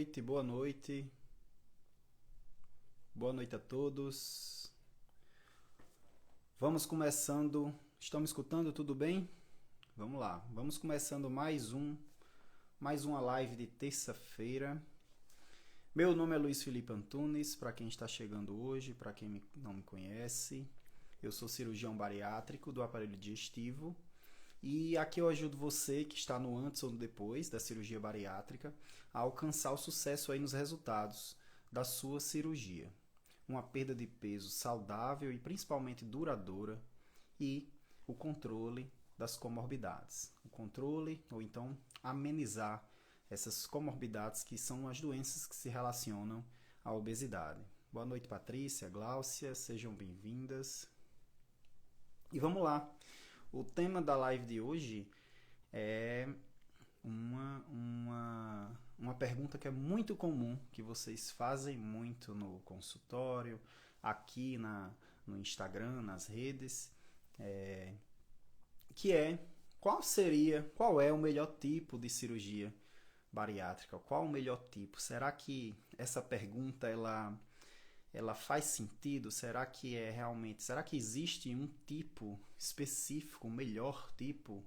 noite, boa noite, boa noite a todos. Vamos começando. Estão me escutando? Tudo bem? Vamos lá. Vamos começando mais uma live de terça-feira. Meu nome é Luiz Felipe Antunes, para quem está chegando hoje, para quem não me conhece. Eu sou cirurgião bariátrico do aparelho digestivo. E aqui eu ajudo você que está no antes ou no depois da cirurgia bariátrica a alcançar o sucesso aí nos resultados da sua cirurgia. Uma perda de peso saudável e principalmente duradoura e o controle das comorbidades. O controle ou então amenizar essas comorbidades que são as doenças que se relacionam à obesidade. Boa noite, Patrícia, Gláucia, sejam bem-vindas. E vamos lá. O tema da live de hoje é uma pergunta que é muito comum, que vocês fazem muito no consultório, aqui no Instagram, nas redes, que é qual é o melhor tipo de cirurgia bariátrica? Qual o melhor tipo? Será que essa pergunta ela faz sentido? Será que será que existe um tipo específico, um melhor tipo?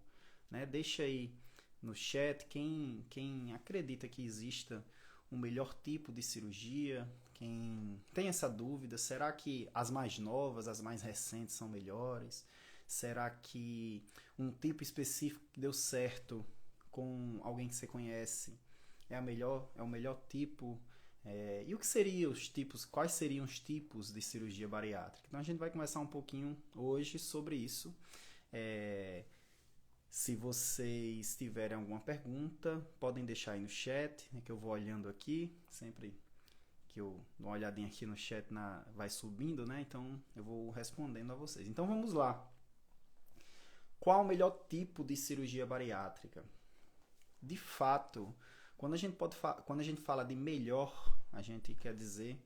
Né? Deixa aí no chat quem acredita que exista um melhor tipo de cirurgia, quem tem essa dúvida. Será que as mais novas, as mais recentes são melhores? Será que um tipo específico que deu certo com alguém que você conhece é o melhor tipo? E o que seriam os tipos, quais seriam os tipos de cirurgia bariátrica? Então a gente vai conversar um pouquinho hoje sobre isso. Se vocês tiverem alguma pergunta, podem deixar aí no chat, né, que eu vou olhando aqui, sempre que eu dou uma olhadinha aqui no chat vai subindo, né? Então eu vou respondendo a vocês. Então vamos lá. Qual o melhor tipo de cirurgia bariátrica? De fato, quando a gente fala de melhor, a gente quer dizer,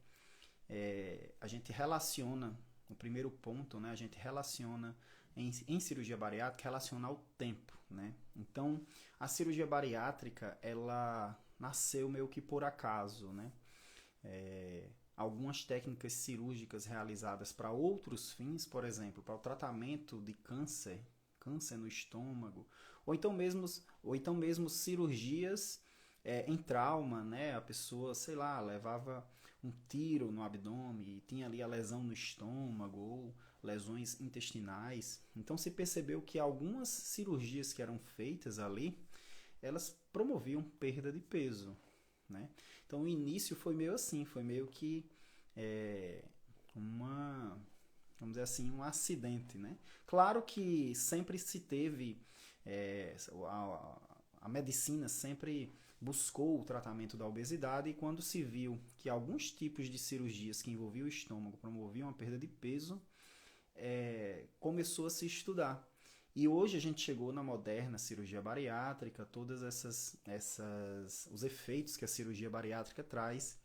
a gente relaciona, o primeiro ponto, né, a gente relaciona em cirurgia bariátrica, relacionar o tempo, né? Então, a cirurgia bariátrica, ela nasceu meio que por acaso, né? Algumas técnicas cirúrgicas realizadas para outros fins, por exemplo, para o tratamento de câncer no estômago, ou então mesmo cirurgias em trauma, né? A pessoa, sei lá, levava um tiro no abdômen e tinha ali a lesão no estômago ou lesões intestinais. Então se percebeu que algumas cirurgias que eram feitas ali, elas promoviam perda de peso, né? Então o início foi meio assim, foi meio que vamos dizer assim, um acidente, né? Claro que sempre se teve, a medicina sempre buscou o tratamento da obesidade e quando se viu que alguns tipos de cirurgias que envolviam o estômago promoviam a perda de peso, começou a se estudar. E hoje a gente chegou na moderna cirurgia bariátrica, todas os efeitos que a cirurgia bariátrica traz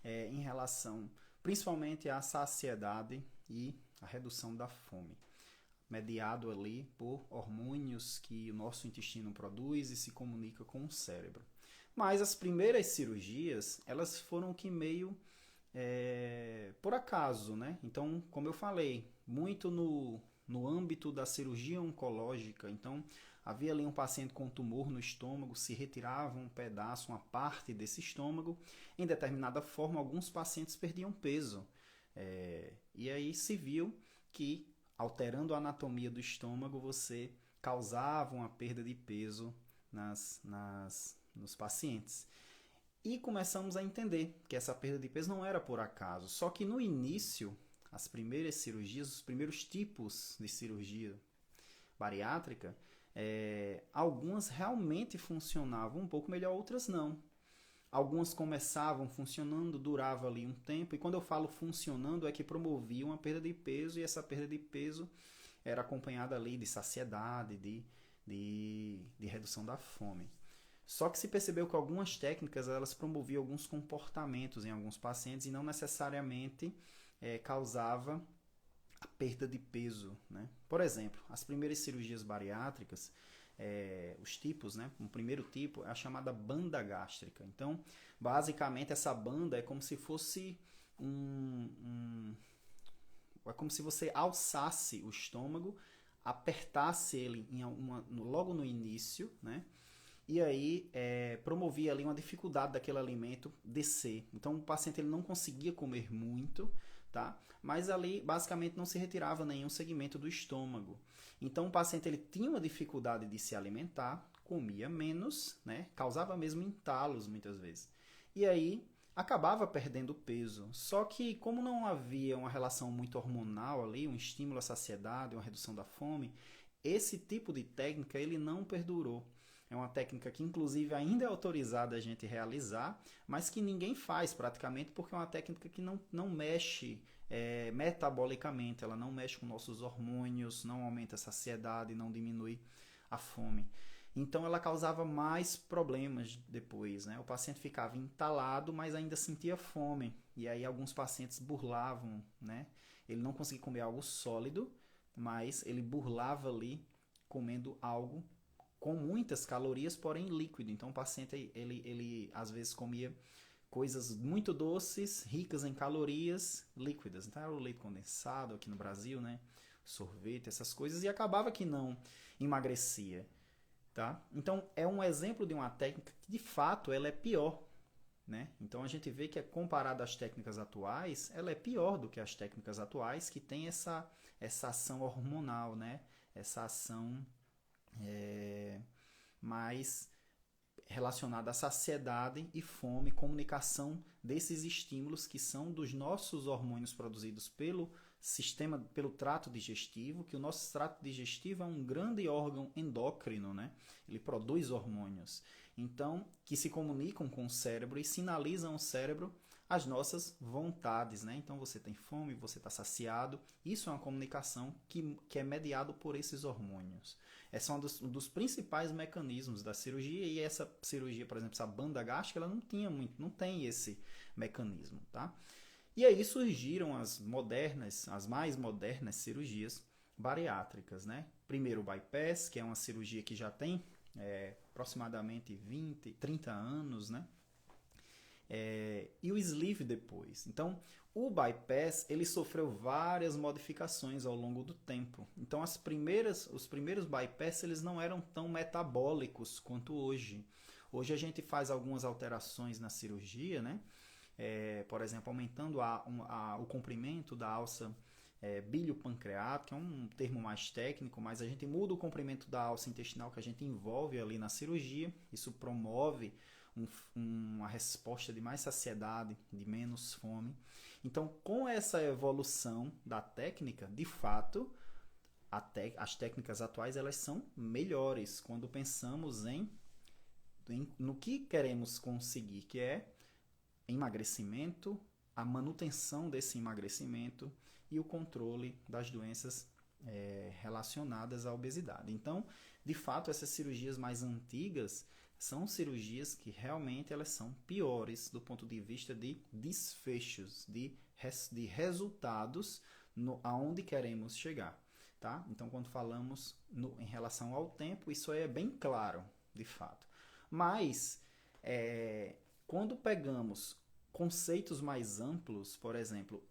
em relação principalmente à saciedade e à redução da fome, mediado ali por hormônios que o nosso intestino produz e se comunica com o cérebro. Mas as primeiras cirurgias, elas foram que meio por acaso, né? Então, como eu falei, muito no âmbito da cirurgia oncológica. Então, havia ali um paciente com tumor no estômago, se retirava um pedaço, uma parte desse estômago. Em determinada forma, alguns pacientes perdiam peso. E aí se viu que, alterando a anatomia do estômago, você causava uma perda de peso nos pacientes. E começamos a entender que essa perda de peso não era por acaso. Só que no início, as primeiras cirurgias, os primeiros tipos de cirurgia bariátrica, algumas realmente funcionavam um pouco melhor, outras não. Algumas começavam funcionando, durava ali um tempo, e quando eu falo funcionando é que promoviam a perda de peso, e essa perda de peso era acompanhada ali de saciedade, de redução da fome. Só que se percebeu que algumas técnicas elas promoviam alguns comportamentos em alguns pacientes e não necessariamente causava a perda de peso, né? Por exemplo, as primeiras cirurgias bariátricas, os tipos, né? O primeiro tipo é a chamada banda gástrica. Então, basicamente, essa banda é como se fosse é como se você alçasse o estômago, apertasse ele logo no início, né? E aí promovia ali uma dificuldade daquele alimento descer. Então o paciente ele não conseguia comer muito, tá? Mas ali basicamente não se retirava nenhum segmento do estômago. Então o paciente ele tinha uma dificuldade de se alimentar, comia menos, né? Causava mesmo entalos muitas vezes. E aí acabava perdendo peso. Só que como não havia uma relação muito hormonal ali, um estímulo à saciedade, uma redução da fome, esse tipo de técnica ele não perdurou. É uma técnica que, inclusive, ainda é autorizada a gente realizar, mas que ninguém faz praticamente porque é uma técnica que não mexe metabolicamente, ela não mexe com nossos hormônios, não aumenta a saciedade, não diminui a fome. Então, ela causava mais problemas depois, né? O paciente ficava entalado, mas ainda sentia fome. E aí, alguns pacientes burlavam, né? Ele não conseguia comer algo sólido, mas ele burlava ali comendo algo com muitas calorias, porém líquido. Então o paciente ele às vezes comia coisas muito doces, ricas em calorias, líquidas. Então era o leite condensado aqui no Brasil, né? Sorvete, essas coisas, e acabava que não emagrecia, tá? Então é um exemplo de uma técnica que de fato ela é pior, né? Então a gente vê que comparado às técnicas atuais, ela é pior do que as técnicas atuais que tem essa ação hormonal, né? Essa ação mais relacionada à saciedade e fome, comunicação desses estímulos que são dos nossos hormônios produzidos pelo sistema, pelo trato digestivo, que o nosso trato digestivo é um grande órgão endócrino, né? Ele produz hormônios, então que se comunicam com o cérebro e sinalizam ao cérebro as nossas vontades, né? Então você tem fome, você está saciado. Isso é uma comunicação que é mediado por esses hormônios. Esse é um dos principais mecanismos da cirurgia, e essa cirurgia, por exemplo, essa banda gástrica, ela não tem esse mecanismo, tá? E aí surgiram as mais modernas cirurgias bariátricas, né? Primeiro o bypass, que é uma cirurgia que já tem aproximadamente 20, 30 anos, né? E o sleeve depois. Então, o bypass ele sofreu várias modificações ao longo do tempo. Então, os primeiros bypass eles não eram tão metabólicos quanto hoje. Hoje a gente faz algumas alterações na cirurgia, né? Por exemplo, aumentando o comprimento da alça bilio-pancreato, que é um termo mais técnico, mas a gente muda o comprimento da alça intestinal que a gente envolve ali na cirurgia. Isso promove uma resposta de mais saciedade, de menos fome. Então, com essa evolução da técnica, de fato, as técnicas atuais elas são melhores quando pensamos no que queremos conseguir, que é emagrecimento, a manutenção desse emagrecimento e o controle das doenças relacionadas à obesidade. Então, de fato, essas cirurgias mais antigas são cirurgias que realmente elas são piores do ponto de vista de desfechos, de resultados aonde queremos chegar, tá? Então, quando falamos em relação ao tempo, isso aí é bem claro, de fato. Mas, quando pegamos conceitos mais amplos, por exemplo,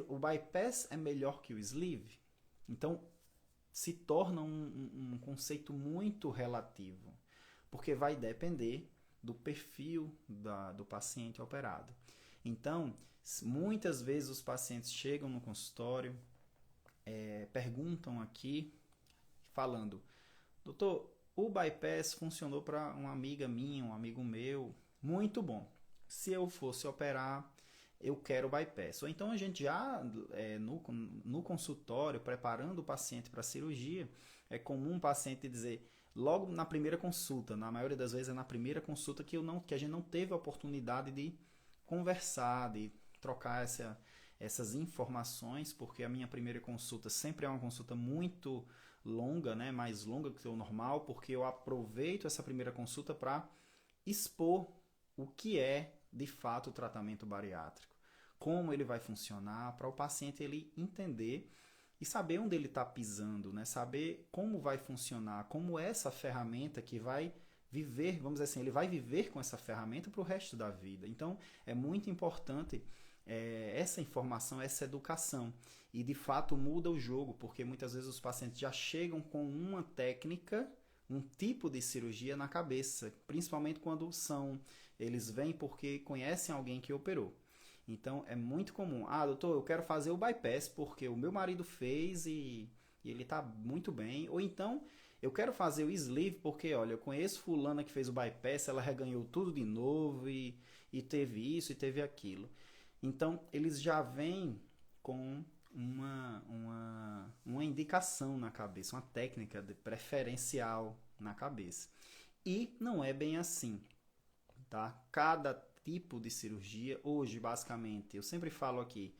o bypass é melhor que o sleeve, então se torna um conceito muito relativo, porque vai depender do perfil do paciente operado. Então, muitas vezes os pacientes chegam no consultório, perguntam aqui, falando: doutor, o bypass funcionou para uma amiga minha, um amigo meu, muito bom. Se eu fosse operar, eu quero bypass. Ou então a gente já, no consultório, preparando o paciente para a cirurgia, é comum o paciente dizer, logo na primeira consulta, na maioria das vezes é na primeira consulta que a gente não teve a oportunidade de conversar, de trocar essas informações, porque a minha primeira consulta sempre é uma consulta muito longa, né? Mais longa que o normal, porque eu aproveito essa primeira consulta para expor o que é de fato o tratamento bariátrico, como ele vai funcionar, para o paciente ele entender e saber onde ele está pisando, né? Saber como vai funcionar, como é essa ferramenta que vai viver, vamos dizer assim, ele vai viver com essa ferramenta para o resto da vida. Então, é muito importante essa informação, essa educação. E, de fato, muda o jogo, porque muitas vezes os pacientes já chegam com uma técnica, um tipo de cirurgia na cabeça, principalmente quando eles vêm porque conhecem alguém que operou. Então, é muito comum. Ah, doutor, eu quero fazer o bypass porque o meu marido fez e ele está muito bem. Ou então, eu quero fazer o sleeve porque, olha, eu conheço fulana que fez o bypass, ela reganhou tudo de novo e teve isso e teve aquilo. Então, eles já vêm com uma indicação na cabeça, uma técnica preferencial na cabeça. E não é bem assim, tá? Cada tipo de cirurgia, hoje, basicamente, eu sempre falo aqui,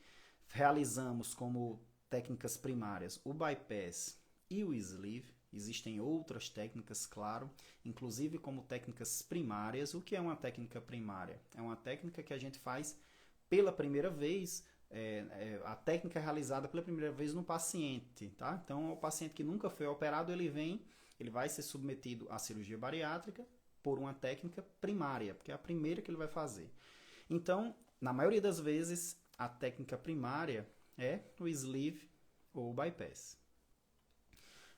realizamos como técnicas primárias o bypass e o sleeve. Existem outras técnicas, claro, inclusive como técnicas primárias. O que é uma técnica primária? É uma técnica que a gente faz pela primeira vez, a técnica é realizada pela primeira vez no paciente, tá? Então, o paciente que nunca foi operado, ele vai ser submetido à cirurgia bariátrica por uma técnica primária, porque é a primeira que ele vai fazer. Então, na maioria das vezes, a técnica primária é o sleeve ou o bypass.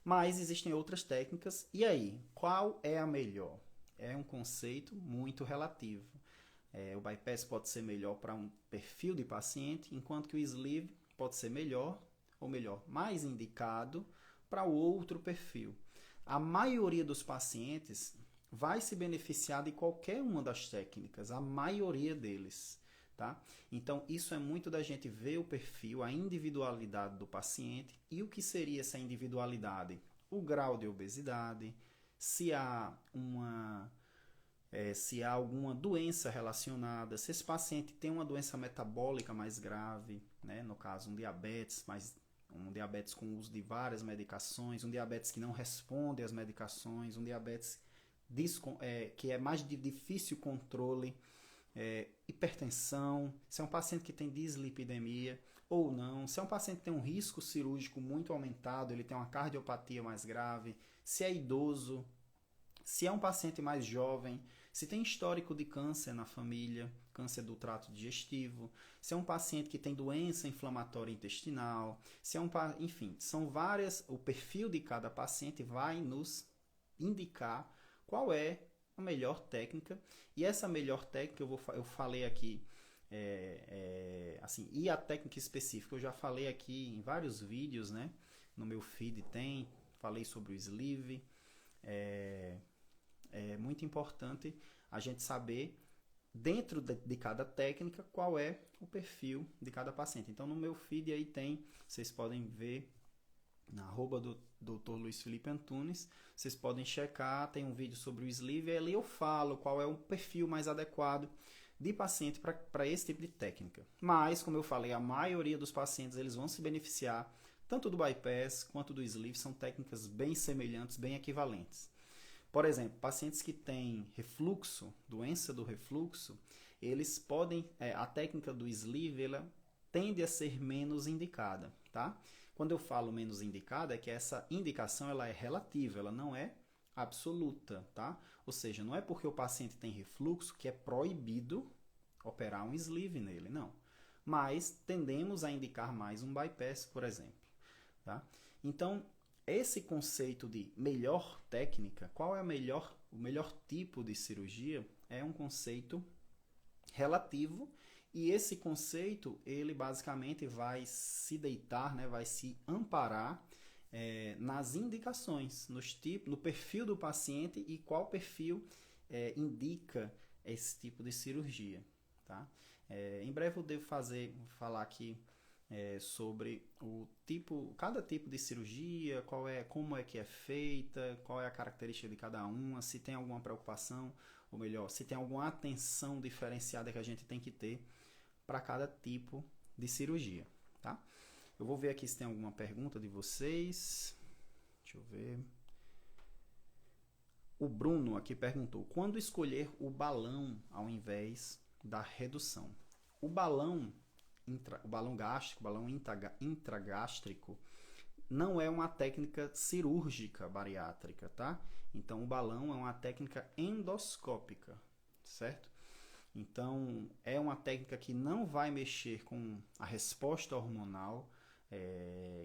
Mas existem outras técnicas, e aí, qual é a melhor? É um conceito muito relativo. O bypass pode ser melhor para um perfil de paciente, enquanto que o sleeve pode ser melhor, ou melhor, mais indicado para o outro perfil. A maioria dos pacientes vai se beneficiar de qualquer uma das técnicas, a maioria deles. Tá? Então, isso é muito da gente ver o perfil, a individualidade do paciente. E o que seria essa individualidade? O grau de obesidade, se há alguma doença relacionada, se esse paciente tem uma doença metabólica mais grave, né? No caso, um diabetes com uso de várias medicações, um diabetes que não responde às medicações, um diabetes que é mais de difícil controle, hipertensão, se é um paciente que tem dislipidemia ou não, se é um paciente que tem um risco cirúrgico muito aumentado, ele tem uma cardiopatia mais grave, se é idoso, se é um paciente mais jovem, se tem histórico de câncer na família, câncer do trato digestivo, se é um paciente que tem doença inflamatória intestinal, enfim, são várias, o perfil de cada paciente vai nos indicar qual é a melhor técnica, e essa melhor técnica eu falei aqui, assim, e a técnica específica eu já falei aqui em vários vídeos, né? No meu feed falei sobre o sleeve. É muito importante a gente saber, dentro de cada técnica, qual é o perfil de cada paciente. Então, no meu feed aí vocês podem ver, na @ do Dr. Luiz Felipe Antunes, vocês podem checar, tem um vídeo sobre o sleeve, e ali eu falo qual é o perfil mais adequado de paciente para esse tipo de técnica. Mas, como eu falei, a maioria dos pacientes eles vão se beneficiar tanto do bypass quanto do sleeve, são técnicas bem semelhantes, bem equivalentes. Por exemplo, pacientes que têm refluxo, doença do refluxo, eles podem, a técnica do sleeve, ela tende a ser menos indicada, tá? Quando eu falo menos indicada, é que essa indicação ela é relativa, ela não é absoluta, tá? Ou seja, não é porque o paciente tem refluxo que é proibido operar um sleeve nele, não. Mas tendemos a indicar mais um bypass, por exemplo, tá? Então, esse conceito de melhor técnica, qual é o melhor tipo de cirurgia, é um conceito relativo, e esse conceito, ele basicamente vai se deitar, né, vai se amparar nas indicações, no perfil do paciente e qual perfil indica esse tipo de cirurgia. Tá? Em breve eu devo falar aqui sobre cada tipo de cirurgia, como é que é feita, qual é a característica de cada uma, se tem alguma preocupação, ou melhor, se tem alguma atenção diferenciada que a gente tem que ter para cada tipo de cirurgia, tá? Eu vou ver aqui se tem alguma pergunta de vocês. Deixa eu ver. O Bruno aqui perguntou: quando escolher o balão ao invés da redução? O balão gástrico, o balão intragástrico, não é uma técnica cirúrgica bariátrica, tá? Então, o balão é uma técnica endoscópica, certo? Então, é uma técnica que não vai mexer com a resposta hormonal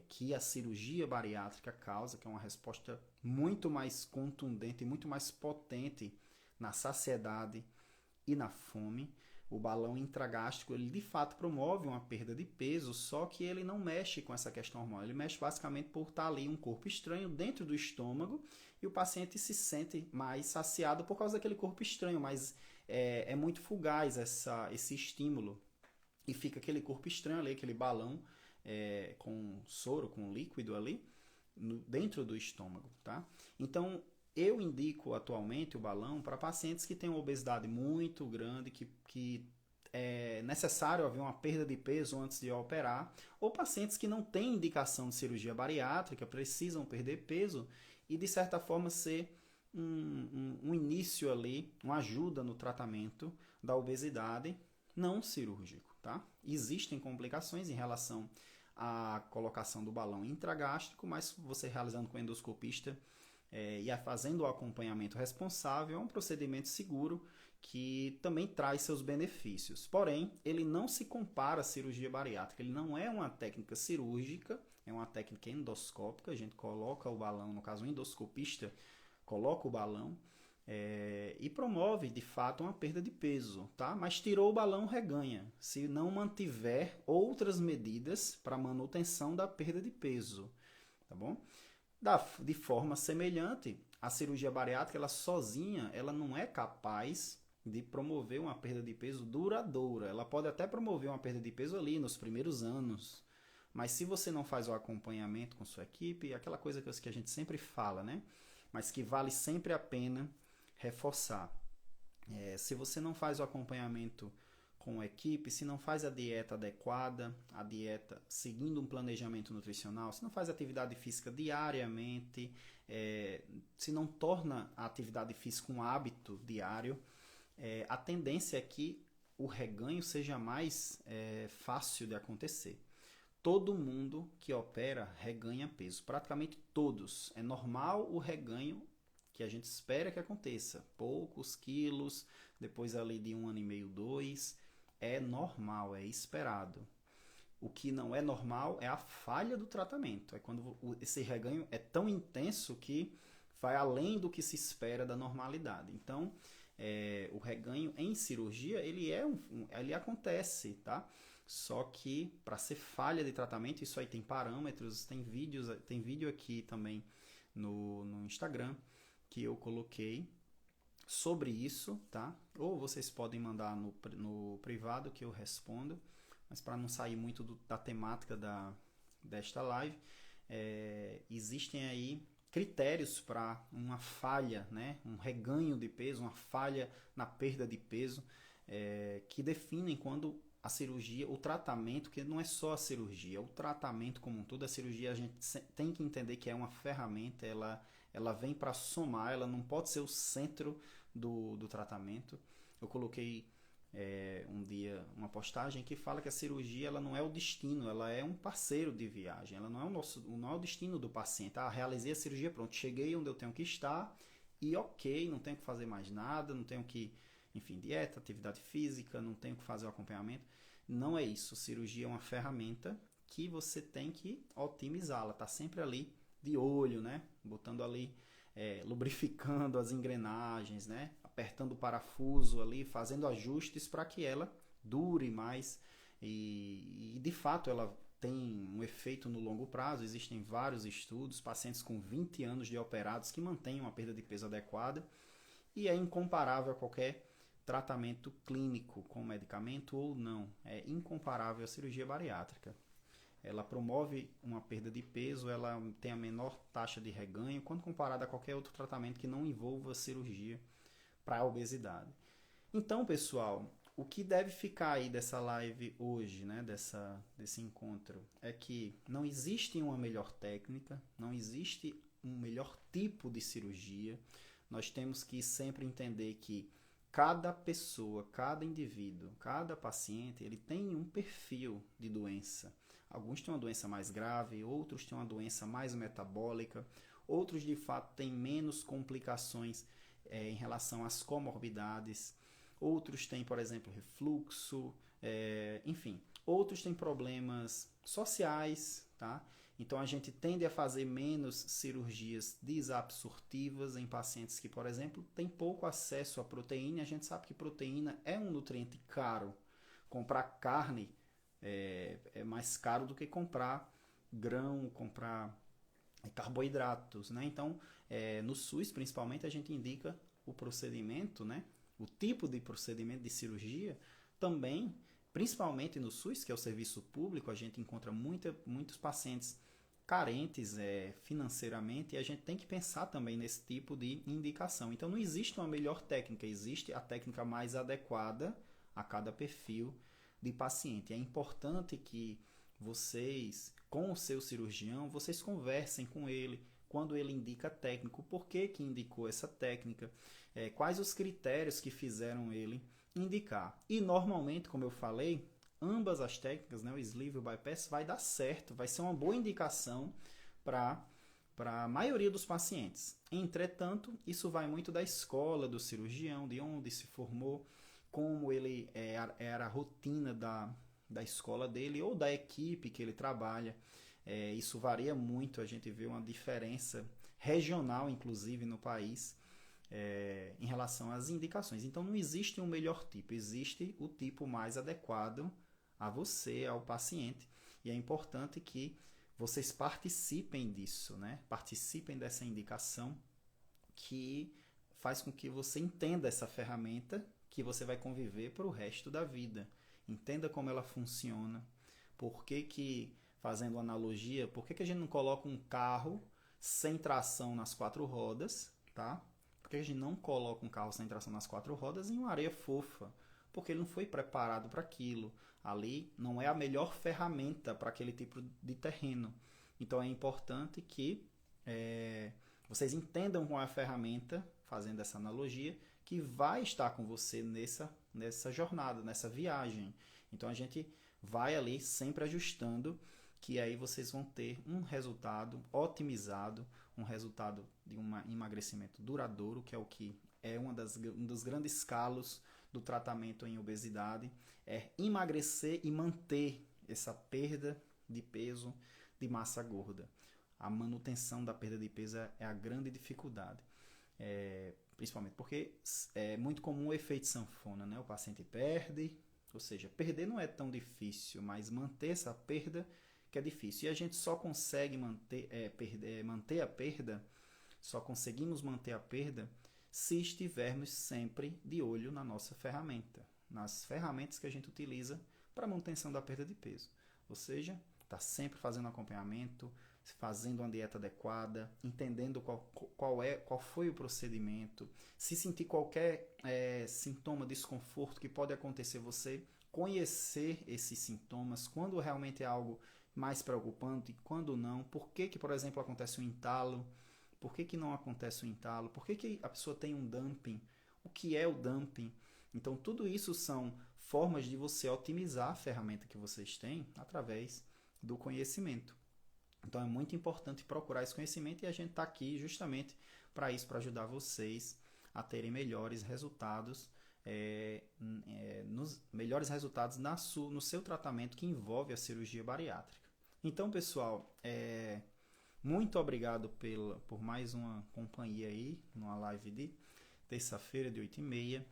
que a cirurgia bariátrica causa, que é uma resposta muito mais contundente e muito mais potente na saciedade e na fome. O balão intragástrico, ele de fato promove uma perda de peso, só que ele não mexe com essa questão hormonal. Ele mexe basicamente por estar ali um corpo estranho dentro do estômago e o paciente se sente mais saciado por causa daquele corpo estranho, mas é muito fugaz esse estímulo e fica aquele corpo estranho ali, aquele balão com soro, com líquido ali dentro do estômago, tá? Então, eu indico atualmente o balão para pacientes que têm uma obesidade muito grande, que é necessário haver uma perda de peso antes de operar, ou pacientes que não têm indicação de cirurgia bariátrica, precisam perder peso e, de certa forma, ser um início ali, uma ajuda no tratamento da obesidade não cirúrgico, tá? Existem complicações em relação à colocação do balão intragástrico, mas você realizando com o endoscopista e fazendo o acompanhamento responsável, é um procedimento seguro que também traz seus benefícios. Porém, ele não se compara à cirurgia bariátrica. Ele não é uma técnica cirúrgica, é uma técnica endoscópica. A gente coloca o balão, no caso o endoscopista coloca o balão e promove, de fato, uma perda de peso, tá? Mas tirou o balão, reganha, se não mantiver outras medidas para manutenção da perda de peso, tá bom? De forma semelhante, a cirurgia bariátrica, ela sozinha, ela não é capaz de promover uma perda de peso duradoura. Ela pode até promover uma perda de peso ali nos primeiros anos, mas se você não faz o acompanhamento com sua equipe, aquela coisa que a gente sempre fala, né? Mas que vale sempre a pena reforçar. Se você não faz o acompanhamento com a equipe, se não faz a dieta adequada, a dieta seguindo um planejamento nutricional, se não faz atividade física diariamente, se não torna a atividade física um hábito diário, a tendência é que o reganho seja mais fácil de acontecer. Todo mundo que opera reganha peso, praticamente todos. É normal o reganho que a gente espera que aconteça, poucos quilos, depois ali de 1 ano e meio, 2, é normal, é esperado. O que não é normal é a falha do tratamento, é quando esse reganho é tão intenso que vai além do que se espera da normalidade. Então, o reganho em cirurgia, ele acontece, tá? Só que para ser falha de tratamento, isso aí tem parâmetros, tem vídeo aqui também no Instagram que eu coloquei sobre isso, tá? Ou vocês podem mandar no privado que eu respondo, mas para não sair muito da temática desta live, existem aí critérios para uma falha, né? Um reganho de peso, uma falha na perda de peso, que definem quando a cirurgia, o tratamento, que não é só a cirurgia, é o tratamento como um todo. A cirurgia a gente tem que entender que é uma ferramenta, ela vem para somar, ela não pode ser o centro do tratamento. Eu coloquei um dia uma postagem que fala que a cirurgia ela não é o destino, ela é um parceiro de viagem, ela não é o destino do paciente. Realizei a cirurgia, pronto, cheguei onde eu tenho que estar e ok, não tenho que fazer mais nada, não tenho que, enfim, dieta, atividade física, não tenho que fazer o acompanhamento. Não é isso, cirurgia é uma ferramenta que você tem que otimizá-la, tá sempre ali de olho, né? Botando ali, lubrificando as engrenagens, né? Apertando o parafuso ali, fazendo ajustes para que ela dure mais e de fato ela tem um efeito no longo prazo. Existem vários estudos, pacientes com 20 anos de operados que mantêm uma perda de peso adequada e é incomparável a qualquer tratamento clínico com medicamento ou não. É incomparável à cirurgia bariátrica. Ela promove uma perda de peso, ela tem a menor taxa de reganho quando comparada a qualquer outro tratamento que não envolva cirurgia para a obesidade. Então, pessoal, o que deve ficar aí dessa live hoje, né, desse encontro, é que não existe uma melhor técnica, não existe um melhor tipo de cirurgia. Nós temos que sempre entender que cada pessoa, cada indivíduo, cada paciente, ele tem um perfil de doença. Alguns têm uma doença mais grave, outros têm uma doença mais metabólica, outros de fato têm menos complicações em relação às comorbidades, outros têm, por exemplo, refluxo, enfim, outros têm problemas sociais, tá? Então a gente tende a fazer menos cirurgias desabsortivas em pacientes que, por exemplo, têm pouco acesso à proteína. A gente sabe que proteína é um nutriente caro. Comprar carne é mais caro do que comprar grão, comprar carboidratos, né? Então, no SUS, principalmente, a gente indica o procedimento, né? O tipo de procedimento de cirurgia também, principalmente no SUS, que é o serviço público, a gente encontra muitos pacientes carentes financeiramente e a gente tem que pensar também nesse tipo de indicação. Então, não existe uma melhor técnica, existe a técnica mais adequada a cada perfil de paciente. É importante que vocês, com o seu cirurgião, vocês conversem com ele quando ele indica técnico, por que indicou essa técnica, quais os critérios que fizeram ele indicar. E normalmente, como eu falei, ambas as técnicas, né, o sleeve e o bypass, vai dar certo, vai ser uma boa indicação para a maioria dos pacientes. Entretanto, isso vai muito da escola do cirurgião, de onde se formou, como ele era a rotina da escola dele ou da equipe que ele trabalha. Isso varia muito, a gente vê uma diferença regional, inclusive, no país, em relação às indicações. Então, não existe um melhor tipo, existe o tipo mais adequado a você, ao paciente, e é importante que vocês participem disso, né? Participem dessa indicação que faz com que você entenda essa ferramenta que você vai conviver para o resto da vida. Entenda como ela funciona. Por que, fazendo analogia, por que a gente não coloca um carro sem tração nas 4 rodas, tá? Por que a gente não coloca um carro sem tração nas 4 rodas em uma areia fofa? Porque ele não foi preparado para aquilo. Ali não é a melhor ferramenta para aquele tipo de terreno. Então é importante que vocês entendam qual é a ferramenta, fazendo essa analogia, que vai estar com você nessa jornada, nessa viagem. Então a gente vai ali sempre ajustando, que aí vocês vão ter um resultado otimizado, um resultado de um emagrecimento duradouro, que é o que é um dos grandes calos do tratamento em obesidade, é emagrecer e manter essa perda de peso, de massa gorda. A manutenção da perda de peso é a grande dificuldade. Principalmente porque é muito comum o efeito sanfona, né? O paciente perde, ou seja, perder não é tão difícil, mas manter essa perda que é difícil. E a gente só consegue manter a perda, só conseguimos manter a perda se estivermos sempre de olho na nossa ferramenta, nas ferramentas que a gente utiliza para a manutenção da perda de peso. Ou seja, está sempre fazendo acompanhamento, fazendo uma dieta adequada, entendendo qual foi o procedimento. Se sentir qualquer sintoma, desconforto que pode acontecer, você conhecer esses sintomas, quando realmente é algo mais preocupante, quando não, por que, por exemplo, acontece um entalo, por que não acontece o entalo, por que a pessoa tem um dumping, o que é o dumping. Então, tudo isso são formas de você otimizar a ferramenta que vocês têm através do conhecimento. Então, é muito importante procurar esse conhecimento e a gente está aqui justamente para isso, para ajudar vocês a terem melhores resultados, no seu tratamento que envolve a cirurgia bariátrica. Então, pessoal, muito obrigado por mais uma companhia aí, numa live de terça-feira de 8h30.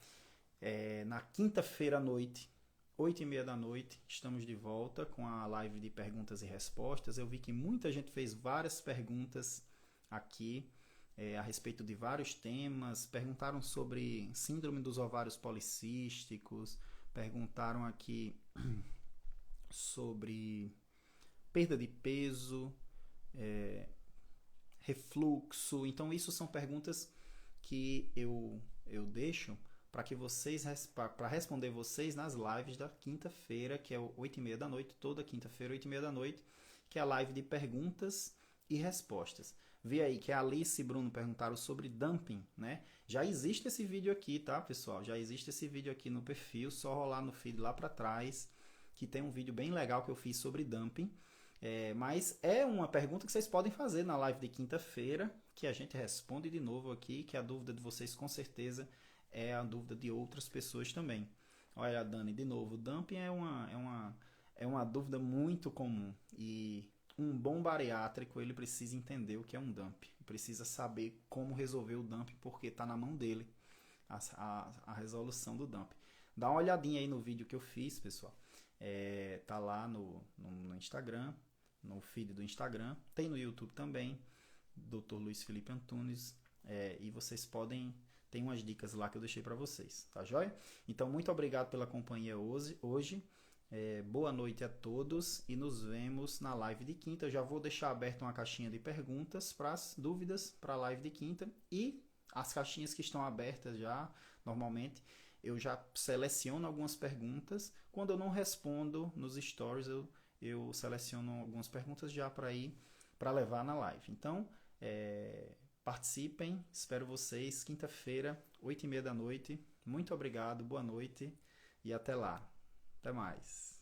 Na quinta-feira à noite, 8h30 da noite, estamos de volta com a live de perguntas e respostas. Eu vi que muita gente fez várias perguntas aqui a respeito de vários temas. Perguntaram sobre síndrome dos ovários policísticos, perguntaram aqui sobre perda de peso, refluxo. Então, isso são perguntas que eu deixo para que vocês, para responder vocês nas lives da quinta-feira, que é 8h30 da noite, toda quinta-feira, 8h30 da noite, que é a live de perguntas e respostas. Vê aí que a Alice e Bruno perguntaram sobre dumping, né? Já existe esse vídeo aqui, tá, pessoal? Já existe esse vídeo aqui no perfil, só rolar no feed lá para trás, que tem um vídeo bem legal que eu fiz sobre dumping. Mas é uma pergunta que vocês podem fazer na live de quinta-feira, que a gente responde de novo aqui, que a dúvida de vocês com certeza é a dúvida de outras pessoas também. Olha, Dani, de novo, o dumping é uma dúvida muito comum e um bom bariátrico ele precisa entender o que é um dumping, precisa saber como resolver o dumping porque está na mão dele a resolução do dumping. Dá uma olhadinha aí no vídeo que eu fiz, pessoal. Tá lá no Instagram, no feed do Instagram, tem no YouTube também, Dr. Luiz Felipe Antunes, e vocês podem, tem umas dicas lá que eu deixei para vocês, tá joia? Então, muito obrigado pela companhia hoje. Boa noite a todos e nos vemos na live de quinta. Eu já vou deixar aberta uma caixinha de perguntas para as dúvidas para a live de quinta e as caixinhas que estão abertas já, normalmente, eu já seleciono algumas perguntas. Quando eu não respondo nos stories, eu seleciono algumas perguntas já para ir para levar na live. Então, participem, espero vocês quinta-feira, 8h30 da noite. Muito obrigado, boa noite e até lá. Até mais.